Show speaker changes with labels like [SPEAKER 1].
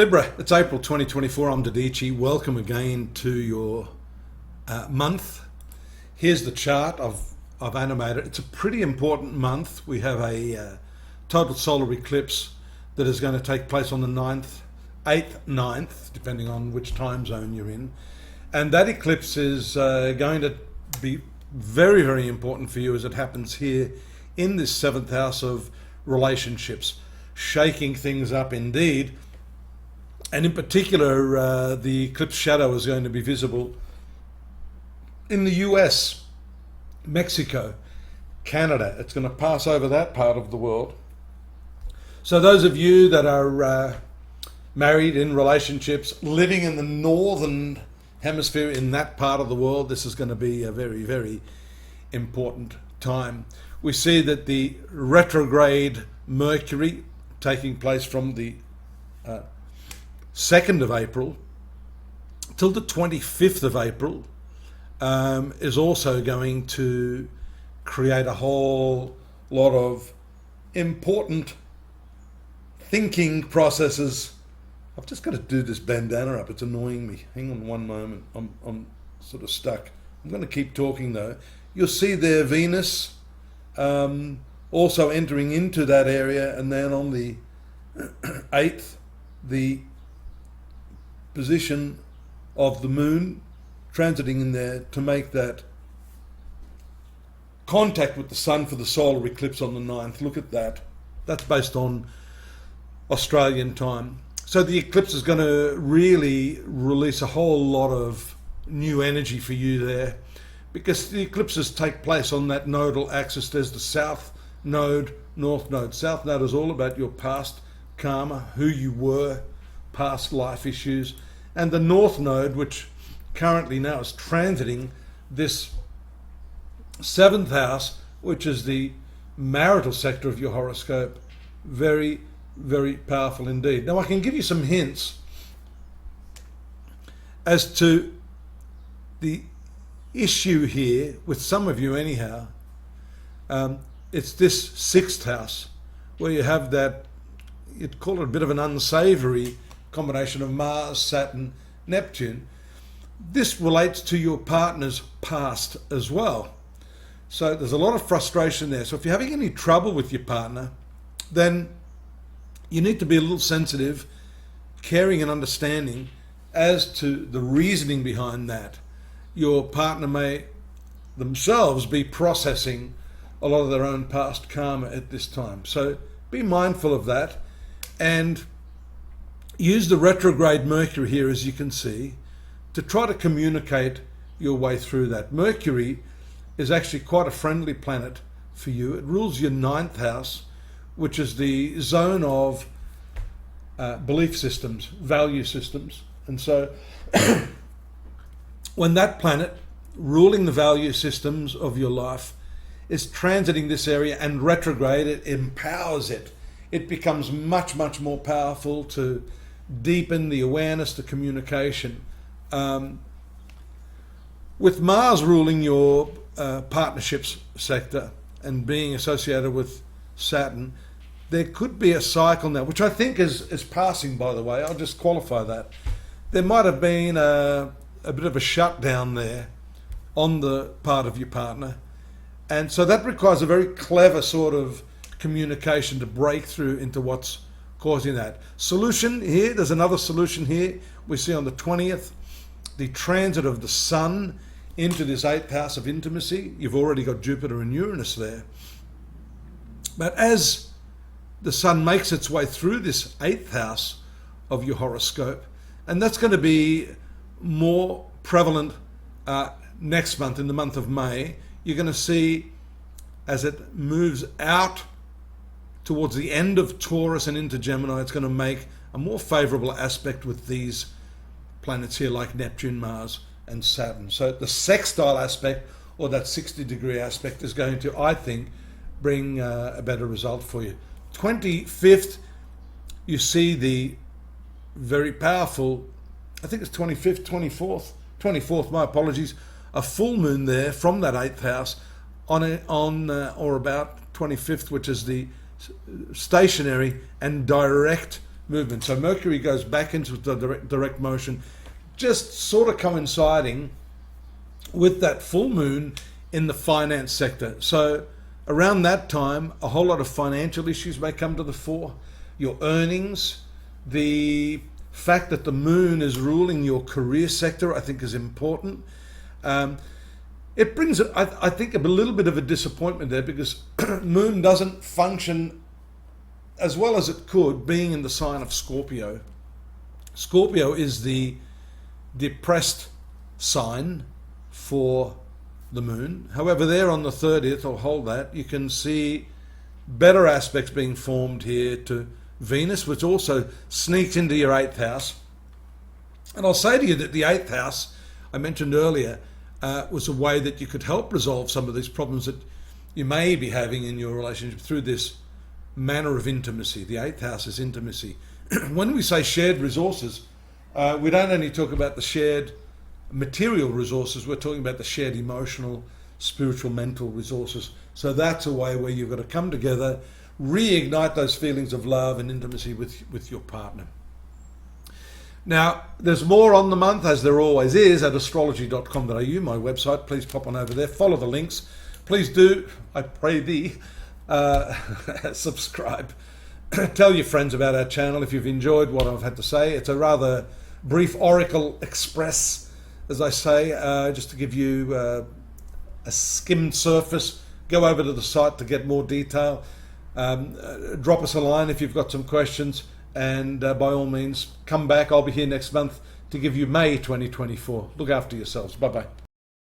[SPEAKER 1] Libra, it's April 2024. I'm Dadici. Welcome again to your month. Here's the chart I've animated. It's a pretty important month. We have a total solar eclipse that is going to take place on the 9th, 8th, 9th, depending on which time zone you're in. And that eclipse is going to be very, very important for you as it happens here in this 7th house of relationships, shaking things up indeed. And in particular, the eclipse shadow is going to be visible in the US, Mexico, Canada. It's going to pass over that part of the world. So those of you that are married, in relationships, living in the northern hemisphere in that part of the world, this is going to be a very, very important time. We see that the retrograde Mercury taking place from the 2nd of April till the 25th of April is also going to create a whole lot of important thinking processes. I've just got to do this bandana up, it's annoying me. Hang on one moment, I'm sort of stuck. I'm going to keep talking though. You'll see there Venus also entering into that area, and then on the 8th, the position of the moon transiting in there to make that contact with the sun for the solar eclipse on the 9th. Look at that. That's based on Australian time. So the eclipse is going to really release a whole lot of new energy for you there, because the eclipses take place on that nodal axis. There's the south node, north node. South node is all about your past karma, who you were, past life issues, and the north node, which currently now is transiting this 7th house, which is the marital sector of your horoscope. Very, very powerful indeed. Now I can give you some hints as to the issue here with some of you anyhow. It's this 6th house where you have that, you'd call it a bit of an unsavory combination of Mars, Saturn, Neptune. This relates to your partner's past as well. So there's a lot of frustration there. So if you're having any trouble with your partner, then you need to be a little sensitive, caring and understanding as to the reasoning behind that. Your partner may themselves be processing a lot of their own past karma at this time. So be mindful of that and use the retrograde Mercury here, as you can see, to try to communicate your way through that. Mercury is actually quite a friendly planet for you. It rules your 9th house, which is the zone of belief systems, value systems. And so when that planet ruling the value systems of your life is transiting this area and retrograde, it empowers it. It becomes much, much more powerful to deepen the awareness, the communication. With Mars ruling your partnerships sector and being associated with Saturn, there could be a cycle now, which I think is passing, by the way. I'll just qualify that. There might have been a bit of a shutdown there on the part of your partner. And so that requires a very clever sort of communication to break through into what's causing that. Solution here, there's another solution here. We see on the 20th, the transit of the sun into this 8th house of intimacy. You've already got Jupiter and Uranus there. But as the sun makes its way through this 8th house of your horoscope, and that's going to be more prevalent next month, in the month of May, you're going to see as it moves out towards the end of Taurus and into Gemini, it's going to make a more favorable aspect with these planets here like Neptune, Mars and Saturn. So the sextile aspect, or that 60-degree aspect, is going to, I think, bring a better result for you. 25th, you see the very powerful, I think it's 25th, 24th, my apologies, a full moon there from that 8th house on or about 25th, which is the stationary and direct movement. So Mercury goes back into the direct motion, just sort of coinciding with that full moon in the finance sector. So around that time, a whole lot of financial issues may come to the fore. Your earnings, the fact that the moon is ruling your career sector, I think is important. It brings, I think, a little bit of a disappointment there, because moon doesn't function as well as it could, being in the sign of Scorpio. Scorpio is the depressed sign for the moon. However, there on the 30th, I'll hold that, you can see better aspects being formed here to Venus, which also sneaks into your 8th house. And I'll say to you that the 8th house, I mentioned earlier, was a way that you could help resolve some of these problems that you may be having in your relationship through this manner of intimacy. The 8th house is intimacy. When we say shared resources, we don't only talk about the shared material resources, we're talking about the shared emotional, spiritual, mental resources. So that's a way where you've got to come together, reignite those feelings of love and intimacy with your partner. Now, there's more on the month, as there always is, at astrology.com.au, my website. Please pop on over there, follow the links. Please do, I pray thee, subscribe. Tell your friends about our channel if you've enjoyed what I've had to say. It's a rather brief Oracle Express, as I say, just to give you a skimmed surface. Go over to the site to get more detail. Drop us a line if you've got some questions, and by all means, come back. I'll be here next month to give you May 2024. Look after yourselves. Bye-bye.